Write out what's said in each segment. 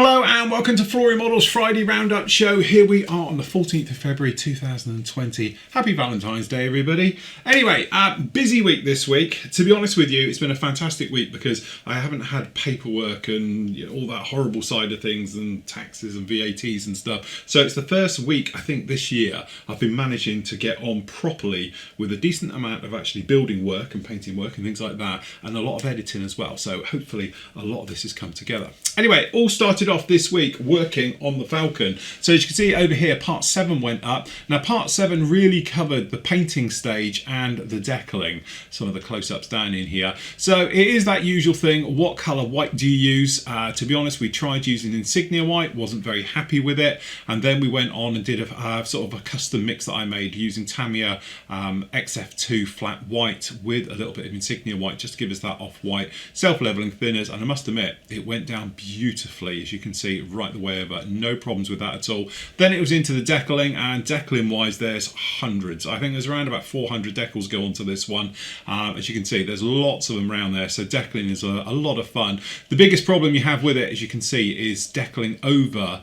Hello and welcome to Flory Models Friday Roundup Show. Here we are on the 14th of February 2020. Happy Valentine's Day, everybody. Anyway, busy week this week. To be honest with you, it's been a fantastic week because I haven't had paperwork and all that horrible side of things and taxes and VATs and stuff. So it's the first week, I think, this year I've been managing to get on properly with a decent amount of actually building work and painting work and things like that, and a lot of editing as well. So hopefully a lot of this has come together. Anyway, all started off this week working on the Falcon. So as you can see over here, part 7 went up. Now part 7 really covered the painting stage and the decaling. Some of the close-ups down in here. So it is that usual thing. What colour white do you use? To be honest, we tried using Insignia white, wasn't very happy with it. And then we went on and did a sort of a custom mix that I made using Tamiya XF2 flat white with a little bit of Insignia white, just to give us that off-white self-leveling thinners. And I must admit, it went down beautifully, as you can see, right the way over. No problems with that at all. Then it was into the decaling, and decaling wise there's hundreds. I think there's around about 400 decals go onto this one. As you can see, there's lots of them around there, so decaling is a lot of fun. The biggest problem you have with it, as you can see, is decaling over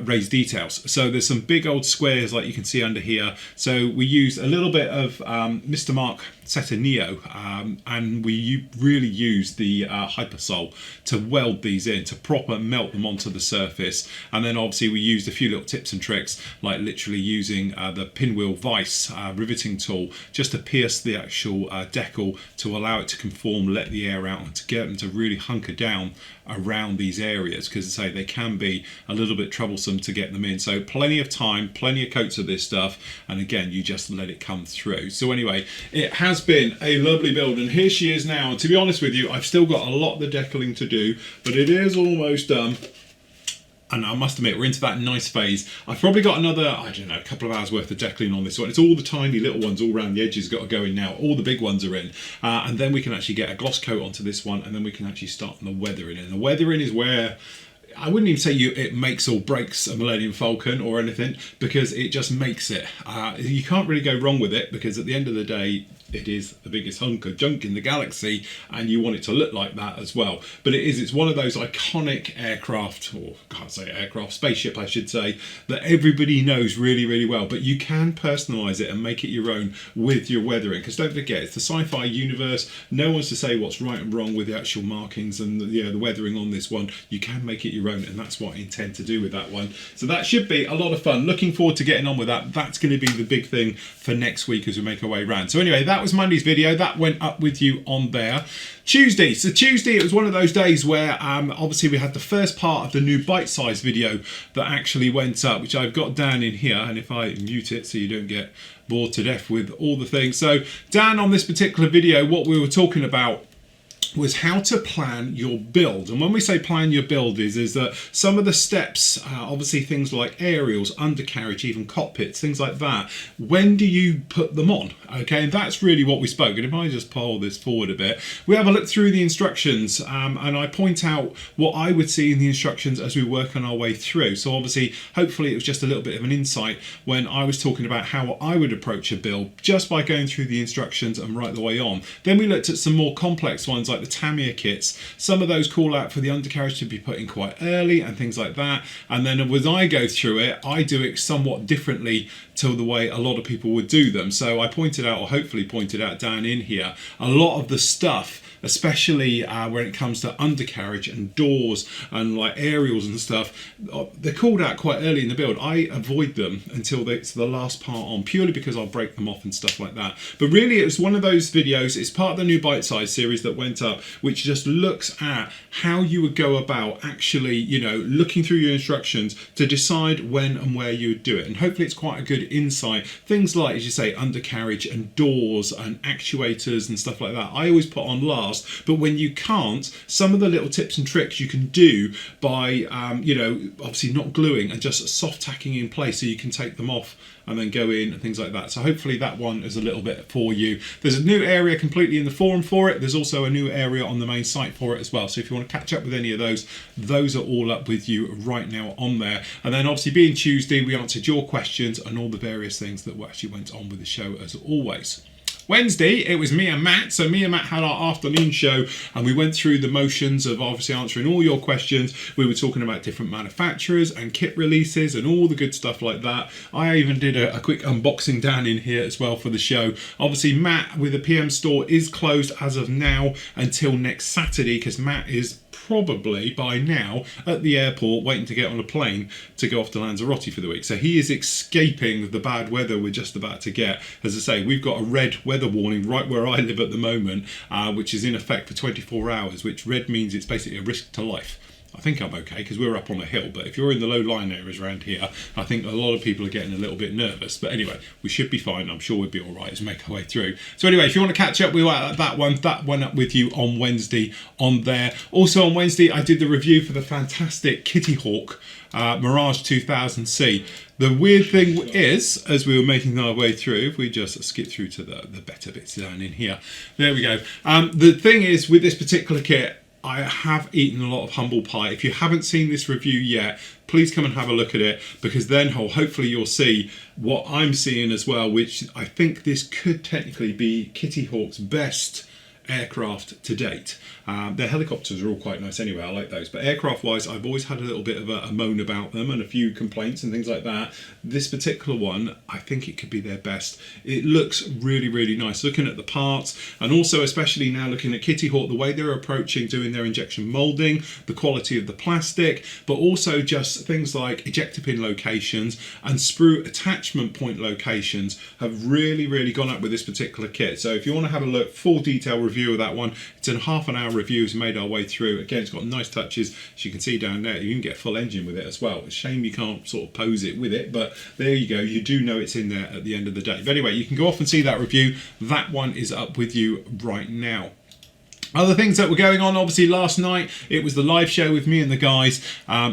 raised details. So there's some big old squares like you can see under here. So we used a little bit of Mr. Mark Seta Neo, and we really used the Hypersol to weld these in, to proper melt them onto the surface. And then obviously we used a few little tips and tricks, like literally using the pinwheel vise riveting tool just to pierce the actual decal to allow it to conform, let the air out, and to get them to really hunker down around these areas, because as I say, they can be a little bit troublesome to get them in. So plenty of time, plenty of coats of this stuff, and again, you just let it come through. So anyway, it has been a lovely build, and here she is now. And to be honest with you, I've still got a lot of the decaling to do, but it is almost done. And I must admit, we're into that nice phase. I've probably got another, I don't know, a couple of hours worth of decaling on this one. It's all the tiny little ones all around the edges got to go in now. All the big ones are in. And then we can actually get a gloss coat onto this one, and then we can actually start on the weathering. And the weathering is where I wouldn't even say it makes or breaks a Millennium Falcon or anything, because it just makes it. You can't really go wrong with it, because at the end of the day, it is the biggest hunk of junk in the galaxy, and you want it to look like that as well. But it's one of those iconic aircraft, or I can't say aircraft, spaceship I should say, that everybody knows really, really well. But you can personalise it and make it your own with your weathering, because don't forget, it's the sci-fi universe. No one's to say what's right and wrong with the actual markings and the weathering on this one. You can make it your own, and that's what I intend to do with that one. So that should be a lot of fun. Looking forward to getting on with that. That's going to be the big thing for next week as we make our way around. So anyway, that was Monday's video. That went up with you on there. Tuesday. So Tuesday, it was one of those days where obviously we had the first part of the new bite-sized video that actually went up, which I've got down in here. And if I mute it so you don't get bored to death with all the things. So down on this particular video, what we were talking about was how to plan your build. And when we say plan your build is that some of the steps, obviously things like aerials, undercarriage, even cockpits, things like that, when do you put them on? Okay, and that's really what we spoke. And if I just pull this forward a bit, we have a look through the instructions, and I point out what I would see in the instructions as we work on our way through. So obviously, hopefully it was just a little bit of an insight when I was talking about how I would approach a build just by going through the instructions and right the way on. Then we looked at some more complex ones like the Tamiya kits. Some of those call out for the undercarriage to be put in quite early and things like that. And then as I go through it, I do it somewhat differently to the way a lot of people would do them. So I pointed out, or hopefully pointed out down in here, a lot of the stuff, especially when it comes to undercarriage and doors and like aerials and stuff, they're called out quite early in the build. I avoid them until it's the last part on, purely because I'll break them off and stuff like that. But really, it was one of those videos, it's part of the new bite-size series that went up, which just looks at how you would go about actually, looking through your instructions to decide when and where you would do it. And hopefully it's quite a good insight. Things like, as you say, undercarriage and doors and actuators and stuff like that, I always put on last. But when you can't, some of the little tips and tricks you can do by, obviously not gluing and just soft tacking in place so you can take them off and then go in and things like that. So hopefully that one is a little bit for you. There's a new area completely in the forum for it. There's also a new area on the main site for it as well. So if you want to catch up with any of those are all up with you right now on there. And then obviously being Tuesday, we answered your questions and all the various things that actually went on with the show as always. Wednesday, it was me and Matt. So me and Matt had our afternoon show and we went through the motions of obviously answering all your questions. We were talking about different manufacturers and kit releases and all the good stuff like that. I even did a quick unboxing down in here as well for the show. Obviously Matt with the PM store is closed as of now until next Saturday because Matt is probably by now at the airport waiting to get on a plane to go off to Lanzarote for the week. So he is escaping the bad weather we're just about to get. As I say, we've got a red weather warning right where I live at the moment, which is in effect for 24 hours, which red means it's basically a risk to life. I think I'm okay because we're up on a hill, but if you're in the low-lying areas around here, I think a lot of people are getting a little bit nervous. But anyway, we should be fine. I'm sure we'll be all right as we make our way through. So anyway, if you want to catch up with that one up with you on Wednesday on there. Also on Wednesday, I did the review for the fantastic Kitty Hawk Mirage 2000C. The weird thing is, as we were making our way through, if we just skip through to the better bits down in here. There we go. The thing is, with this particular kit, I have eaten a lot of humble pie. If you haven't seen this review yet, please come and have a look at it, because then hopefully you'll see what I'm seeing as well, which I think this could technically be Kitty Hawk's best aircraft to date. Their helicopters are all quite nice anyway, I like those, but aircraft wise I've always had a little bit of a moan about them and a few complaints and things like that. This particular one, I think it could be their best. It looks really, really nice looking at the parts, and also especially now looking at Kitty Hawk, the way they're approaching doing their injection moulding, the quality of the plastic, but also just things like ejector pin locations and sprue attachment point locations have really, really gone up with this particular kit. So if you want to have a look, full detail review of that one, it's in half an hour reviews, made our way through. Again, it's got nice touches, as you can see down there. You can get full engine with it as well. It's a shame you can't sort of pose it with it, but there you go, you do know it's in there at the end of the day. But anyway, you can go off and see that review. That one is up with you right now. Other things that were going on, obviously last night it was the live show with me and the guys,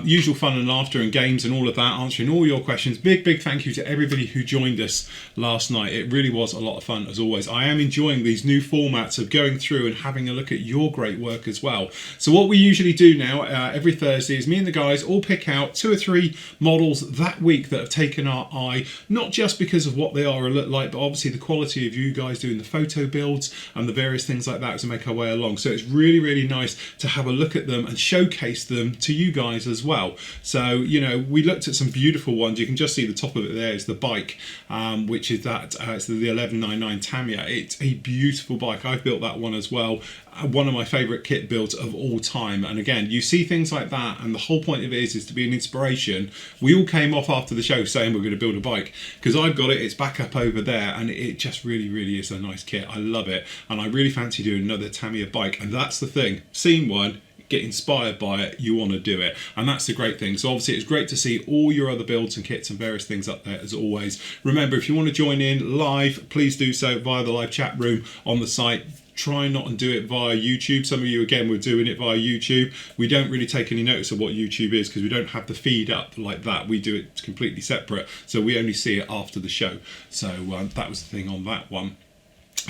usual fun and laughter and games and all of that, answering all your questions. Big thank you to everybody who joined us last night. It really was a lot of fun as always. I am enjoying these new formats of going through and having a look at your great work as well. So what we usually do now every Thursday is me and the guys all pick out 2 or 3 models that week that have taken our eye, not just because of what they are or look like, but obviously the quality of you guys doing the photo builds and the various things like that to make our way along. So it's really, really nice to have a look at them and showcase them to you guys as well. So, you know, we looked at some beautiful ones. You can just see the top of it there is the bike, which is that, it's the 1199 Tamiya. It's a beautiful bike. I've built that one as well. One of my favourite kit builds of all time. And again, you see things like that, and the whole point of it is to be an inspiration. We all came off after the show saying we're going to build a bike, because I've got it, it's back up over there, and it just really, really is a nice kit. I love it, and I really fancy doing another Tamiya bike. And that's the thing, seen one, get inspired by it, you want to do it, and that's the great thing. So obviously it's great to see all your other builds and kits and various things up there as always. Remember, if you want to join in live, please do so via the live chat room on the site. Try not and do it via YouTube. Some of you again were doing it via YouTube. We don't really take any notice of what YouTube is because we don't have the feed up like that. We do it completely separate, so we only see it after the show. So that was the thing on that one.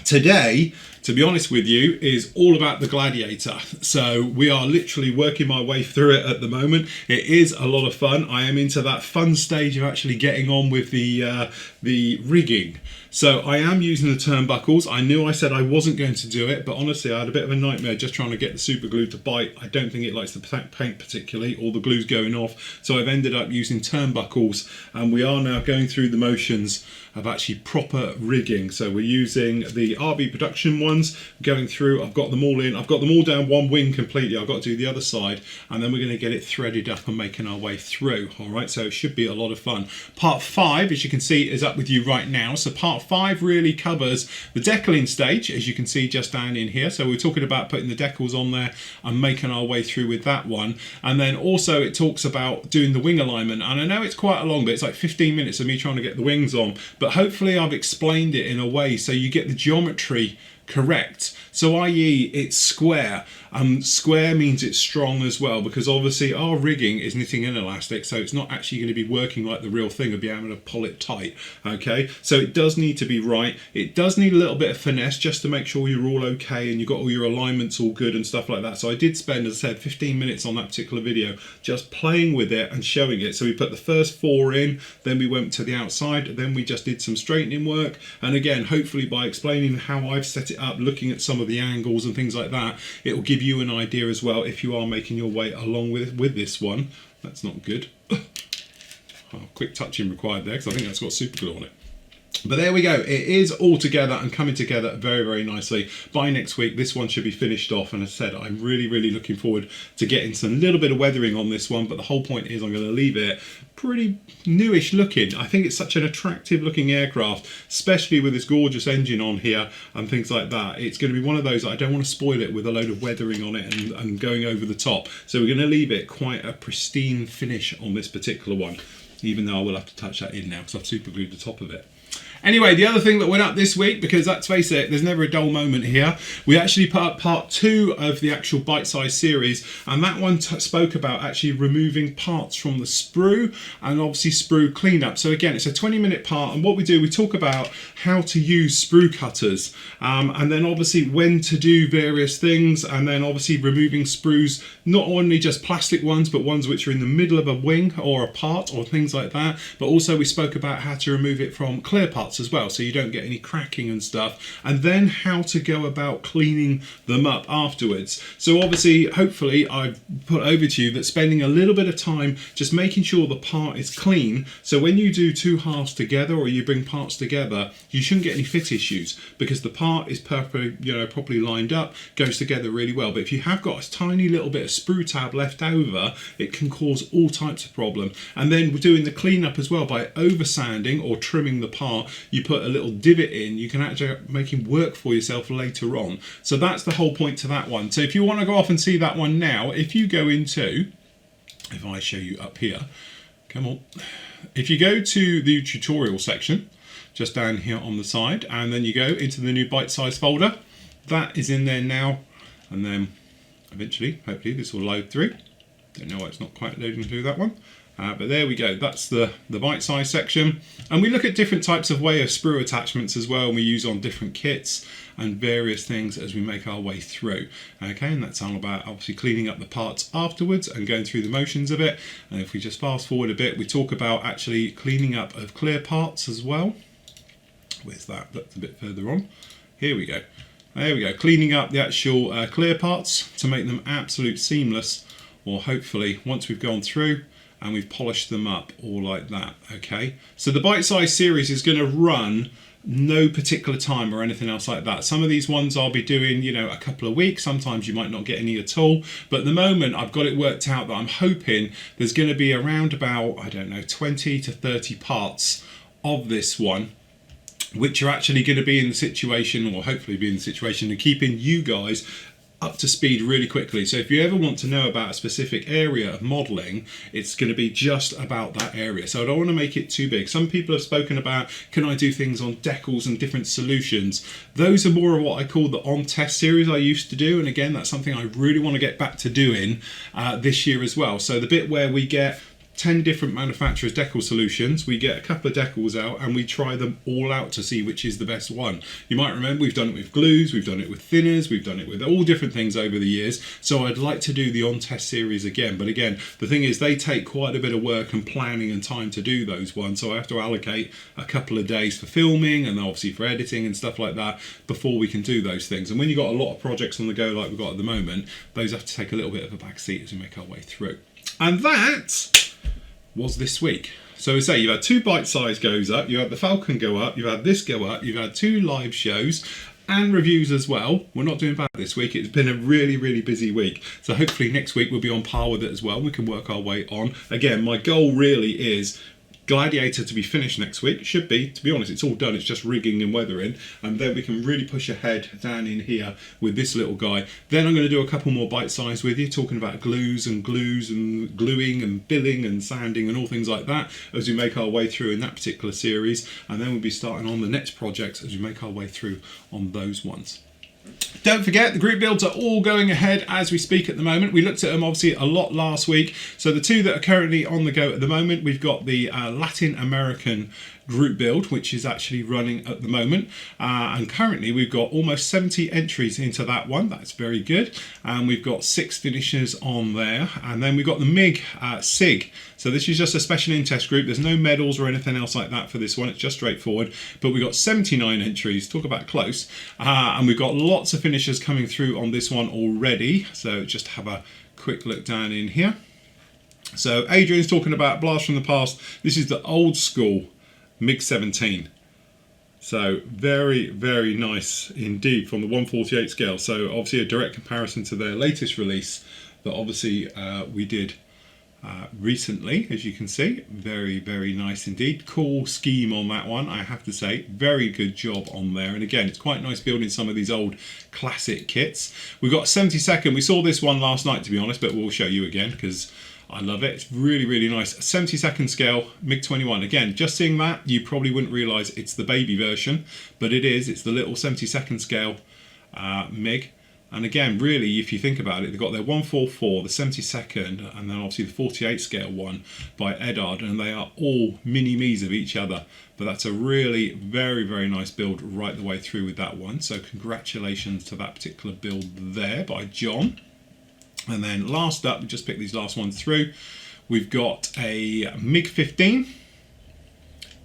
Today, to be honest with you, is all about the Gladiator. So we are literally working my way through it at the moment. It is a lot of fun. I am into that fun stage of actually getting on with the rigging. So I am using the turnbuckles. I knew I said I wasn't going to do it, but honestly I had a bit of a nightmare just trying to get the super glue to bite. I don't think it likes the paint particularly, or the glue's going off. So I've ended up using turnbuckles, and we are now going through the motions of actually proper rigging. So we're using the RB production ones, going through, I've got them all in, I've got them all down one wing completely, I've got to do the other side, and then we're going to get it threaded up and making our way through. All right, so it should be a lot of fun. Part 5, as you can see, is up with you right now. So part 5 really covers the decaling stage, as you can see just down in here. So we're talking about putting the decals on there and making our way through with that one. And then also it talks about doing the wing alignment, and I know it's quite a long bit, it's like 15 minutes of me trying to get the wings on, but hopefully I've explained it in a way so you get the geometry correct. So i.e. it's square. Square means it's strong as well, because obviously our rigging is knitting in elastic, so it's not actually going to be working like the real thing or be able to pull it tight. Okay, so it does need to be right. It does need a little bit of finesse just to make sure you're all okay and you've got all your alignments all good and stuff like that. So I did spend, as I said, 15 minutes on that particular video just playing with it and showing it. So we put the first 4 in, then we went to the outside, then we just did some straightening work, and again, hopefully by explaining how I've set it up, looking at some of the angles and things like that, it will give you an idea as well if you are making your way along with this one. That's not good. Oh, quick touching required there, because I think that's got super glue on it. But there we go, it is all together and coming together very, very nicely. By next week, this one should be finished off, and as I said, I'm really, really looking forward to getting some little bit of weathering on this one, but the whole point is I'm going to leave it pretty newish looking. I think it's such an attractive looking aircraft, especially with this gorgeous engine on here and things like that. It's going to be one of those that I don't want to spoil it with a load of weathering on it and going over the top. So we're going to leave it quite a pristine finish on this particular one, even though I will have to touch that in now because I've super glued the top of it. Anyway, the other thing that went up this week, because let's face it, there's never a dull moment here, we actually put up part 2 of the actual bite-sized series, and that one spoke about actually removing parts from the sprue and obviously sprue cleanup. So again, it's a 20-minute part, and what we do, we talk about how to use sprue cutters, and then obviously when to do various things, and then obviously removing sprues, not only just plastic ones, but ones which are in the middle of a wing or a part or things like that, but also we spoke about how to remove it from clear parts as well, so you don't get any cracking and stuff, and then how to go about cleaning them up afterwards. So obviously, hopefully I've put over to you that spending a little bit of time just making sure the part is clean, so when you do 2 halves together or you bring parts together, you shouldn't get any fit issues because the part is perfectly, properly lined up, goes together really well. But if you have got a tiny little bit of sprue tab left over, it can cause all types of problem. And then we're doing the cleanup as well by over sanding or trimming the part. You put a little divot in, you can actually make him work for yourself later on. So that's the whole point to that one. So if you want to go off and see that one now, if you go into, if I show you up here, come on, if you go to the tutorial section, just down here on the side, and then you go into the new bite-size folder, that is in there now, and then eventually, hopefully this will load through. Don't know why it's not quite loading through that one. But there we go, that's the bite size section. And we look at different types of way of sprue attachments as well, and we use on different kits and various things as we make our way through. Okay, and that's all about obviously cleaning up the parts afterwards and going through the motions of it. And if we just fast forward a bit, we talk about actually cleaning up of clear parts as well. Where's that? That's a bit further on. Here we go. There we go, cleaning up the actual clear parts to make them absolute seamless, or hopefully once we've gone through and we've polished them up all like that. Okay, so the bite-size series is going to run no particular time or anything else like that. Some of these ones I'll be doing, a couple of weeks. Sometimes you might not get any at all, but at the moment I've got it worked out that I'm hoping there's going to be around about, I don't know, 20 to 30 parts of this one which are actually going to be in the situation, or hopefully be in the situation of keeping you guys up to speed really quickly. So if you ever want to know about a specific area of modelling, it's going to be just about that area. So I don't want to make it too big. Some people have spoken about, can I do things on decals and different solutions? Those are more of what I call the on-test series I used to do. And again, that's something I really want to get back to doing this year as well. So the bit where we get 10 different manufacturers' decal solutions, we get a couple of decals out and we try them all out to see which is the best one. You might remember we've done it with glues, we've done it with thinners, we've done it with all different things over the years. So I'd like to do the on-test series again. But again, the thing is they take quite a bit of work and planning and time to do those ones. So I have to allocate a couple of days for filming and obviously for editing and stuff like that before we can do those things. And when you've got a lot of projects on the go like we've got at the moment, those have to take a little bit of a back seat as we make our way through. And that was this week. So we say you've had 2 bite-size goes up, you had the Falcon go up, you've had this go up, you've had 2 live shows and reviews as well. We're not doing bad this week. It's been a really, really busy week. So hopefully next week we'll be on par with it as well. We can work our way on. Again, my goal really is Gladiator to be finished next week. It should be, to be honest, it's all done. It's just rigging and weathering, and then we can really push ahead down in here with this little guy. Then I'm going to do a couple more bite size with you, talking about glues and gluing and billing and sanding and all things like that as we make our way through in that particular series. And then we'll be starting on the next projects as we make our way through on those ones. Don't forget, the group builds are all going ahead as we speak at the moment. We looked at them obviously a lot last week. So the two that are currently on the go at the moment, we've got the Latin American group build, which is actually running at the moment. And currently we've got almost 70 entries into that one. That's very good. And we've got 6 finishers on there. And then we've got the MiG SIG. So this is just a special in-test group. There's no medals or anything else like that for this one. It's just straightforward. But we've got 79 entries. Talk about close. And we've got lots of finishers coming through on this one already. So just have a quick look down in here. So Adrian's talking about Blast from the Past. This is the old school MiG-17. So very, very nice indeed from the 1/48 scale. So obviously a direct comparison to their latest release that obviously we did recently, as you can see. Very, very nice indeed. Cool scheme on that one, I have to say. Very good job on there. And again, it's quite nice building some of these old classic kits. We've got 72nd. We saw this one last night, to be honest, but we'll show you again because I love it. It's really, really nice. 72nd scale MiG-21. Again, just seeing that, you probably wouldn't realise it's the baby version, but it is. It's the little 72nd scale MiG. And again, really, if you think about it, they've got their 144, the 72nd, and then obviously the 48 scale one by Edard, and they are all mini-me's of each other. But that's a really very, very nice build right the way through with that one. So congratulations to that particular build there by John. And then last up, we just picked these last ones through. We've got a MiG-15.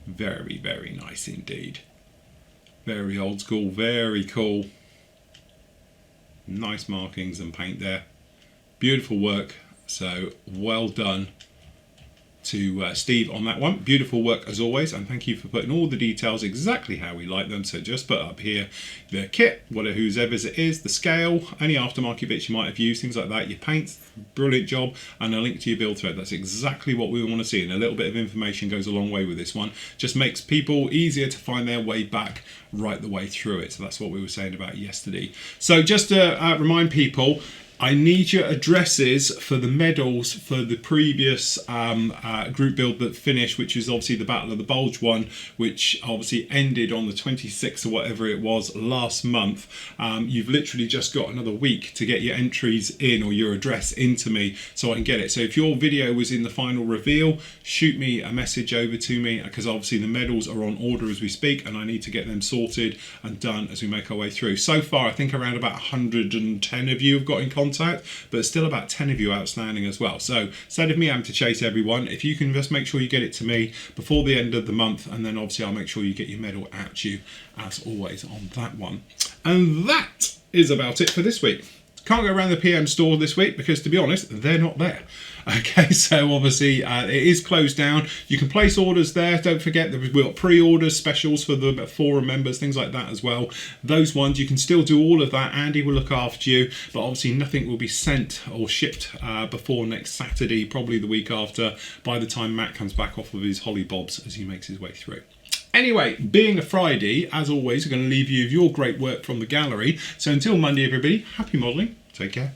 Very, very nice indeed. Very old school, very cool. Nice markings and paint there. Beautiful work. So well done to Steve on that one. Beautiful work as always, and thank you for putting all the details exactly how we like them. So just put up here the kit, whatever whoever's it is, the scale, any aftermarket bits you might have used, things like that, your paints, brilliant job, and a link to your build thread. That's exactly what we want to see, and a little bit of information goes a long way with this one. Just makes people easier to find their way back right the way through it. So that's what we were saying about yesterday. So just to remind people, I need your addresses for the medals for the previous group build that finished, which is obviously the Battle of the Bulge one, which obviously ended on the 26th or whatever it was last month. You've literally just got another week to get your entries in, or your address into me, so I can get it. So if your video was in the final reveal, shoot me a message over to me, because obviously the medals are on order as we speak, and I need to get them sorted and done as we make our way through. So far, I think around about 110 of you have got in contact, but there's still about 10 of you outstanding as well. So instead of me having to chase everyone, if you can just make sure you get it to me before the end of the month, and then obviously I'll make sure you get your medal out to you as always on that one. And that is about it for this week. Can't go around the PM store this week because, to be honest, they're not there. Okay, so obviously it is closed down. You can place orders there. Don't forget we've got pre-orders, specials for the forum members, things like that as well. Those ones, you can still do all of that. Andy will look after you, but obviously nothing will be sent or shipped before next Saturday, probably the week after, by the time Matt comes back off of his holly bobs as he makes his way through. Anyway, being a Friday, as always, we're going to leave you with your great work from the gallery. So until Monday, everybody, happy modelling. Take care.